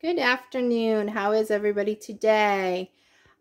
Good afternoon. How is everybody today?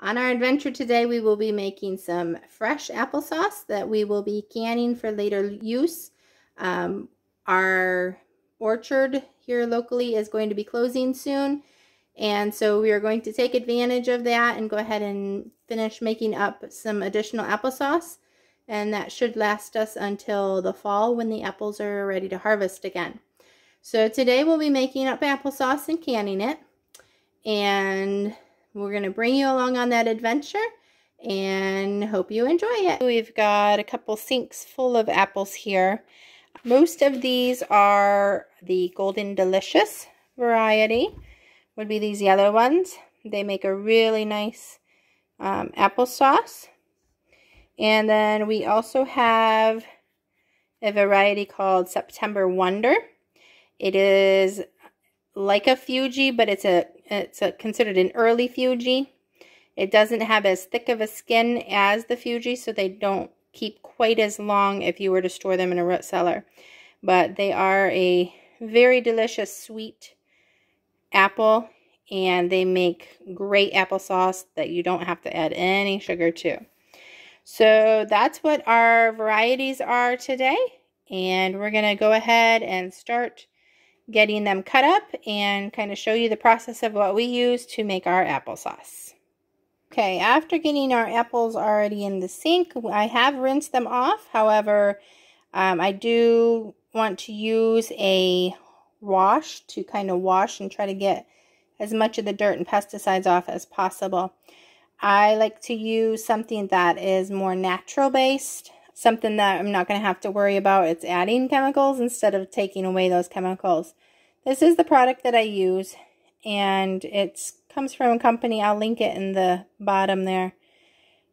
On our adventure today, we will be making some fresh applesauce that we will be canning for later use. Our orchard here locally is going to be closing soon, and so we are going to take advantage of that and go ahead and finish making up some additional applesauce, and that should last us until the fall when the apples are ready to harvest again. So today we'll be making up applesauce and canning it, and we're going to bring you along on that adventure and hope you enjoy it. We've got a couple sinks full of apples here. Most of these are the Golden Delicious variety, would be these yellow ones. They make a really nice applesauce. And then we also have a variety called September Wonder. It is like a Fuji, but it's considered an early Fuji. It doesn't have as thick of a skin as the Fuji, so they don't keep quite as long if you were to store them in a root cellar. But they are a very delicious sweet apple, and they make great applesauce that you don't have to add any sugar to. So that's what our varieties are today, and we're going to go ahead and start getting them cut up and kind of show you the process of what we use to make our applesauce. Okay, after getting our apples already in the sink, I have rinsed them off. However, I do want to use a wash to kind of wash and try to get as much of the dirt and pesticides off as possible. I like to use something that is more natural based, something that I'm not going to have to worry about it's adding chemicals instead of taking away those chemicals. This is the product that I use, and it comes from a company. I'll link it in the bottom there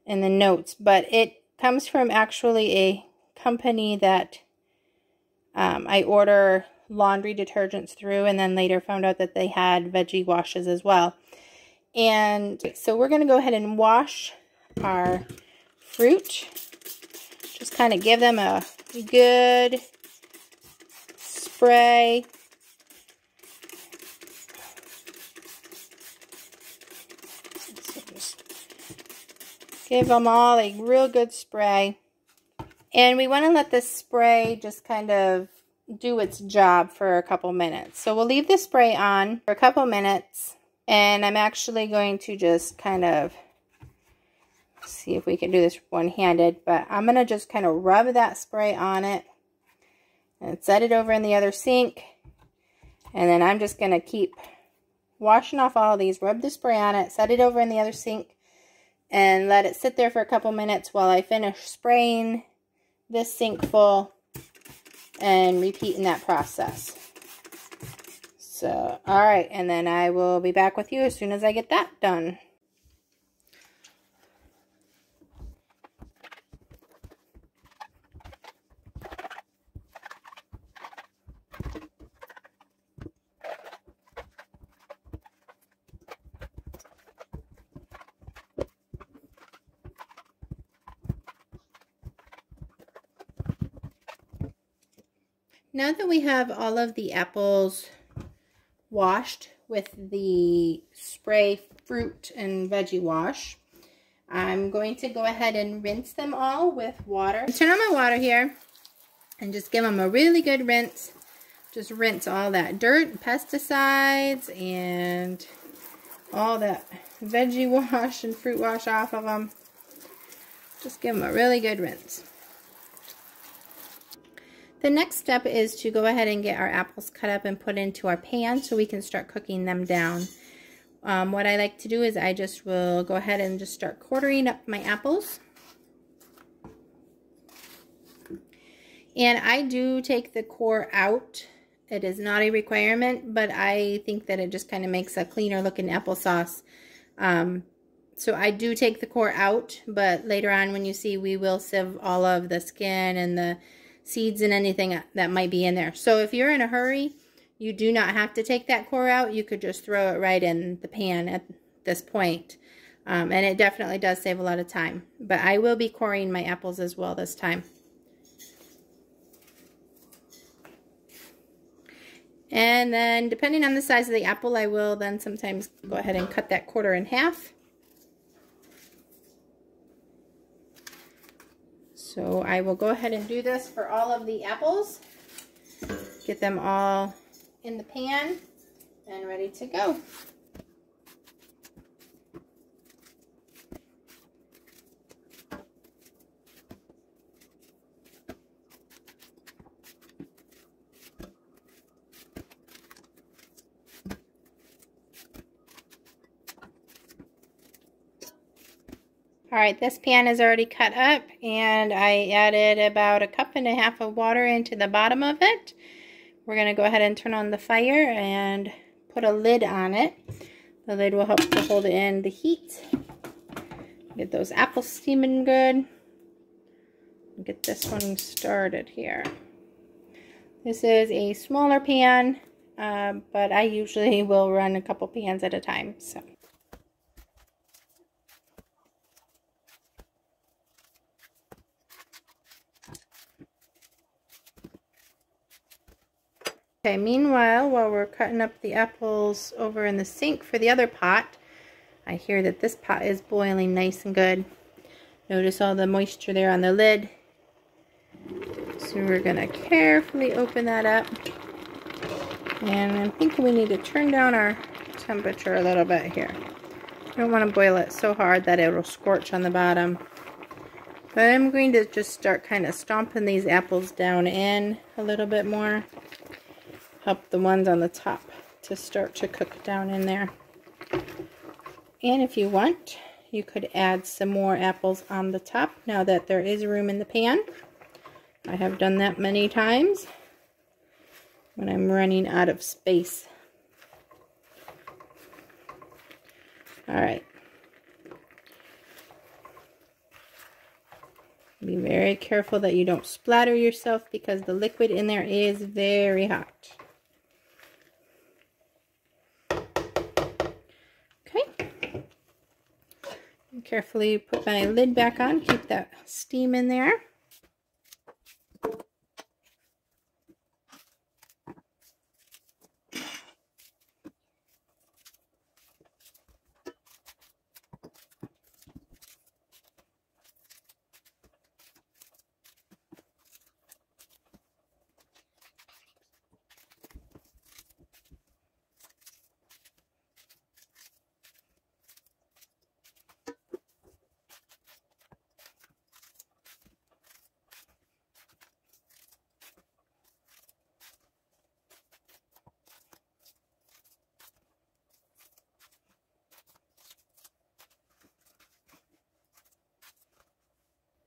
in the notes, but it comes from actually a company that I order laundry detergents through, and then later found out that they had Veggie washes as well. And so we're going to go ahead and wash our fruit. Just kind of give them a good spray. So just give them all a real good spray. And we want to let this spray just kind of do its job for a couple minutes. So we'll leave the spray on for a couple minutes. And I'm actually going to just kind of see if we can do this one-handed, but I'm going to just kind of rub that spray on it and set it over in the other sink. And then I'm just going to keep washing off all of these, rub the spray on it, set it over in the other sink, and let it sit there for a couple minutes while I finish spraying this sink full and repeating that process. So, alright, and then I will be back with you as soon as I get that done. Now that we have all of the apples washed with the spray fruit and veggie wash, I'm going to go ahead and rinse them all with water. Turn on my water here and just give them a really good rinse. Just rinse all that dirt, pesticides, and all that veggie wash and fruit wash off of them. Just give them a really good rinse. The next step is to go ahead and get our apples cut up and put into our pan so we can start cooking them down. What I like to do is I just will go ahead and just start quartering up my apples. And I do take the core out. It is not a requirement, but I think that it just kind of makes a cleaner looking applesauce. So I do take the core out, but later on when you see, we will sieve all of the skin and the seeds and anything that might be in there. So if you're in a hurry, you do not have to take that core out. You could just throw it right in the pan at this point. And it definitely does save a lot of time. But I will be coring my apples as well this time. And then depending on the size of the apple, I will then sometimes go ahead and cut that quarter in half. So I will go ahead and do this for all of the apples. Get them all in the pan and ready to go. Alright, this pan is already cut up, and I added about 1.5 cups of water into the bottom of it. We're going to go ahead and turn on the fire and put a lid on it. The lid will help to hold in the heat. Get those apples steaming good. Get this one started here. This is a smaller pan, but I usually will run a couple pans at a time. So. Okay, meanwhile, while we're cutting up the apples over in the sink for the other pot, I hear that this pot is boiling nice and good. Notice all the moisture there on the lid. So we're going to carefully open that up. And I'm thinking we need to turn down our temperature a little bit here. I don't want to boil it so hard that it will scorch on the bottom. But I'm going to just start kind of stomping these apples down in a little bit more. Help the ones on the top to start to cook down in there. And if you want, you could add some more apples on the top now that there is room in the pan. I have done that many times when I'm running out of space. Alright. Be very careful that you don't splatter yourself because the liquid in there is very hot. Carefully put my lid back on, keep that steam in there.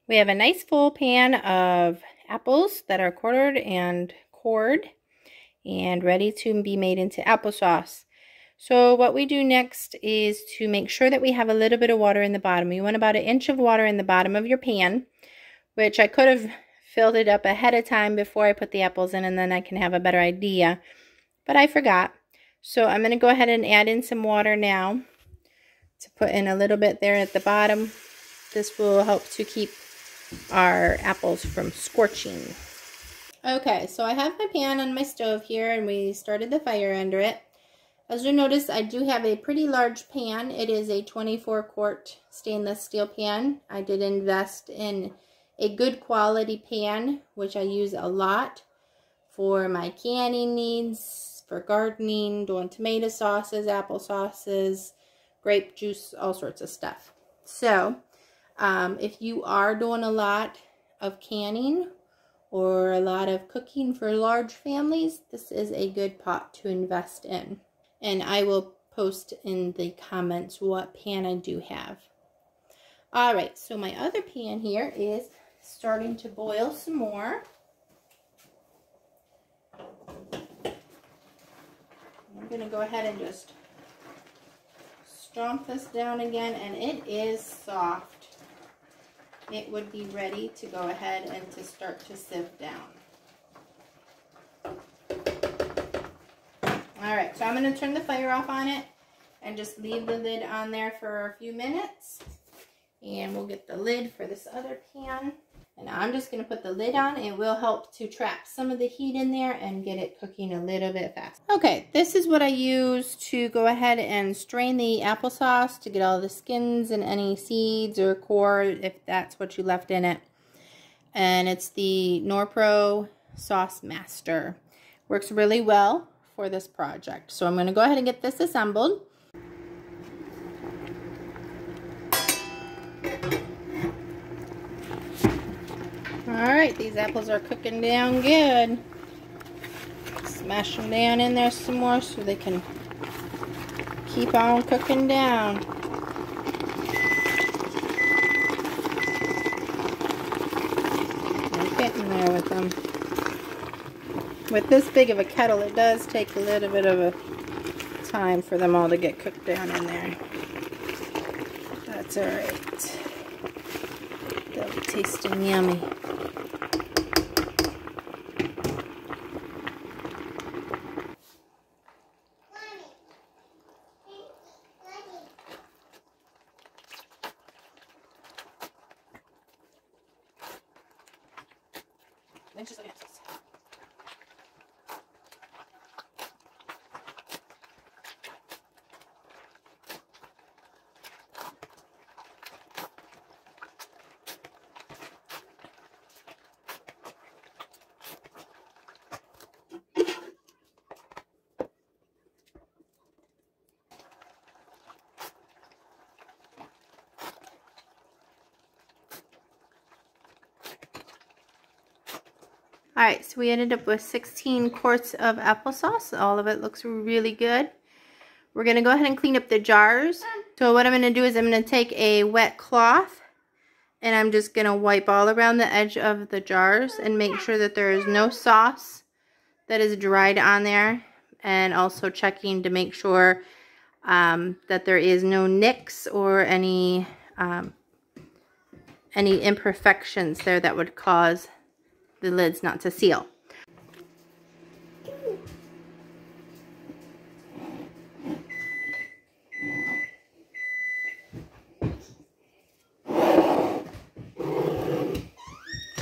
We have a nice full pan of apples that are quartered and cored and ready to be made into applesauce. So what we do next is to make sure that we have a little bit of water in the bottom. You want about 1 inch of water in the bottom of your pan, which I could have filled it up ahead of time before I put the apples in, and then I can have a better idea. But I forgot. So I'm going to go ahead and add in some water now to put in a little bit there at the bottom. This will help to keep our apples from scorching. Okay, so I have my pan on my stove here, and we started the fire under it. As you notice, I do have a pretty large pan. It is a 24-quart stainless steel pan. I did invest in a good quality pan, which I use a lot for my canning needs, for gardening, doing tomato sauces, apple sauces, grape juice, all sorts of stuff. So if you are doing a lot of canning or a lot of cooking for large families, this is a good pot to invest in. And I will post in the comments what pan I do have. Alright, so my other pan here is starting to boil some more. I'm going to go ahead and just stomp this down again, and it is soft. It would be ready to go ahead and to start to sieve down. Alright, so I'm going to turn the fire off on it and just leave the lid on there for a few minutes. And we'll get the lid for this other pan. And I'm just going to put the lid on. It will help to trap some of the heat in there and get it cooking a little bit faster. Okay, this is what I use to go ahead and strain the applesauce to get all the skins and any seeds or core if that's what you left in it. And it's the Norpro Sauce Master. Works really well for this project. So I'm going to go ahead and get this assembled. Alright, these apples are cooking down good. Smash them down in there some more so they can keep on cooking down. We're getting there with them. With this big of a kettle, it does take a little bit of a time for them all to get cooked down in there. That's alright. They'll be tasting yummy. Alright, so we ended up with 16 quarts of applesauce. All of it looks really good. We're going to go ahead and clean up the jars. So what I'm going to do is I'm going to take a wet cloth and I'm just going to wipe all around the edge of the jars and make sure that there is no sauce that is dried on there. And also checking to make sure that there is no nicks or any imperfections there that would cause the lids not to seal.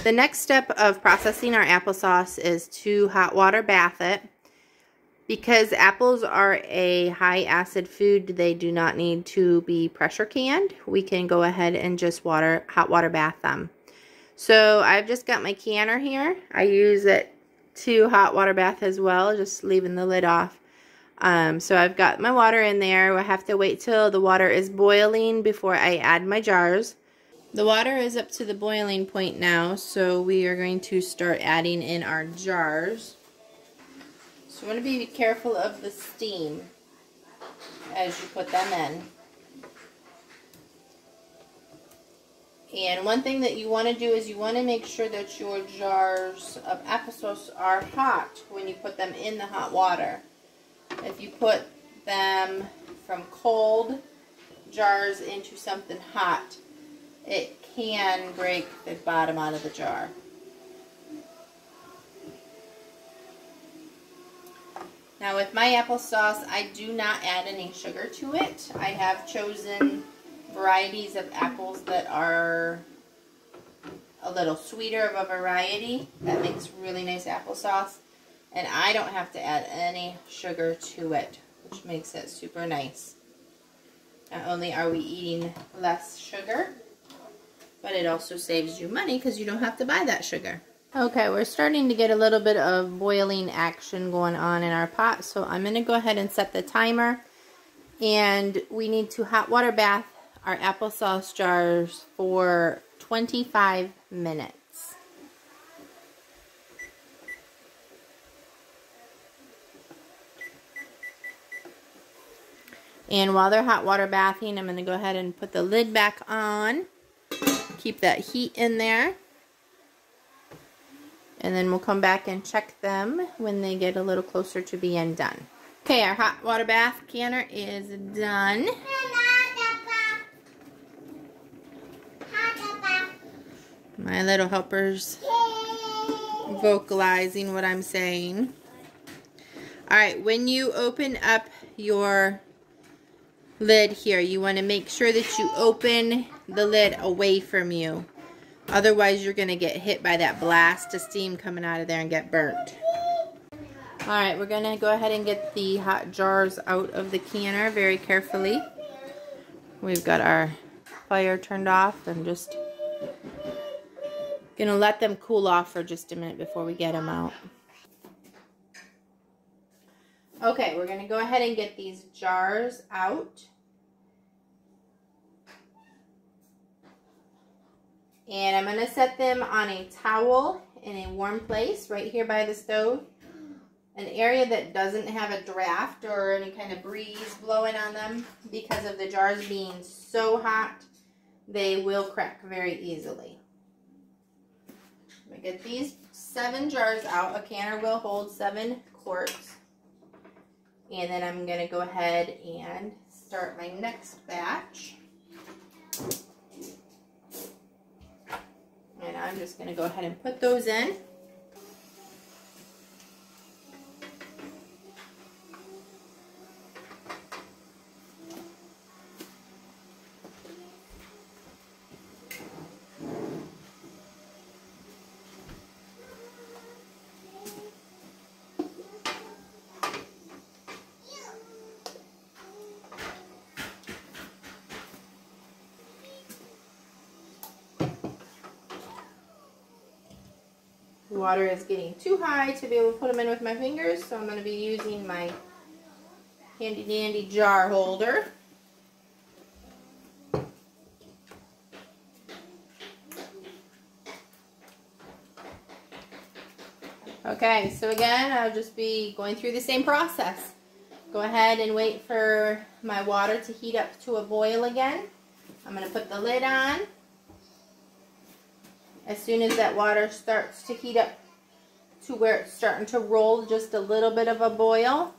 The next step of processing our applesauce is to hot water bath it. Because apples are a high acid food, they do not need to be pressure canned. We can go ahead and just hot water bath them. So I've just got my canner here. I use it to hot water bath as well, just leaving the lid off. So I've got my water in there. I have to wait till the water is boiling before I add my jars. The water is up to the boiling point now, so we are going to start adding in our jars. So you want to be careful of the steam as you put them in. And one thing that you want to do is you want to make sure that your jars of applesauce are hot when you put them in the hot water. If you put them from cold jars into something hot, it can break the bottom out of the jar. Now with my applesauce, I do not add any sugar to it. I have chosen varieties of apples that are a little sweeter of a variety that makes really nice applesauce, and I don't have to add any sugar to it, which makes it super nice. Not only are we eating less sugar, but it also saves you money because you don't have to buy that sugar. Okay, we're starting to get a little bit of boiling action going on in our pot, so I'm going to go ahead and set the timer, and we need to hot water bath our applesauce jars for 25 minutes. And while they're hot water bathing, I'm going to go ahead and put the lid back on. Keep that heat in there. And then we'll come back and check them when they get a little closer to being done. Okay, our hot water bath canner is done. My little helpers vocalizing what I'm saying. Alright, when you open up your lid here, you want to make sure that you open the lid away from you. Otherwise, you're going to get hit by that blast of steam coming out of there and get burnt. Alright, we're going to go ahead and get the hot jars out of the canner very carefully. We've got our fire turned off and just going to let them cool off for just a minute before we get them out. Okay, we're going to go ahead and get these jars out. And I'm going to set them on a towel in a warm place right here by the stove. An area that doesn't have a draft or any kind of breeze blowing on them, because of the jars being so hot, they will crack very easily. I'm going to get these 7 jars out. A canner will hold 7 quarts. And then I'm going to go ahead and start my next batch. And I'm just going to go ahead and put those in. The water is getting too high to be able to put them in with my fingers, so I'm going to be using my handy dandy jar holder. Okay, so again, I'll just be going through the same process. Go ahead and wait for my water to heat up to a boil again. I'm going to put the lid on. As soon as that water starts to heat up to where it's starting to roll just a little bit of a boil,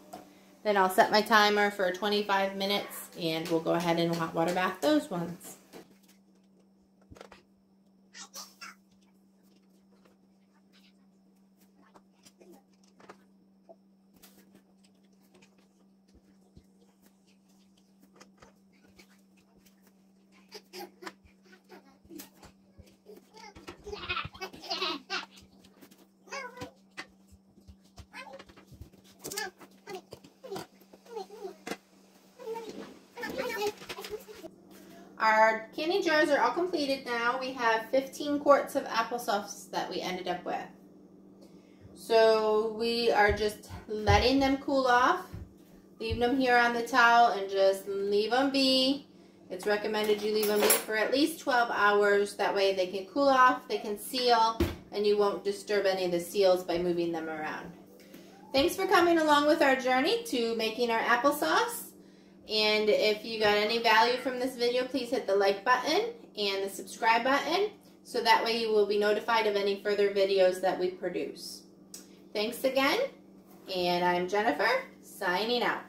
then I'll set my timer for 25 minutes and we'll go ahead and hot water bath those ones. Our canning jars are all completed now. We have 15 quarts of applesauce that we ended up with. So we are just letting them cool off, leaving them here on the towel and just leave them be. It's recommended you leave them be for at least 12 hours. That way they can cool off, they can seal, and you won't disturb any of the seals by moving them around. Thanks for coming along with our journey to making our applesauce. And if you got any value from this video, please hit the like button and the subscribe button, so that way you will be notified of any further videos that we produce. Thanks again, and I'm Jennifer, signing out.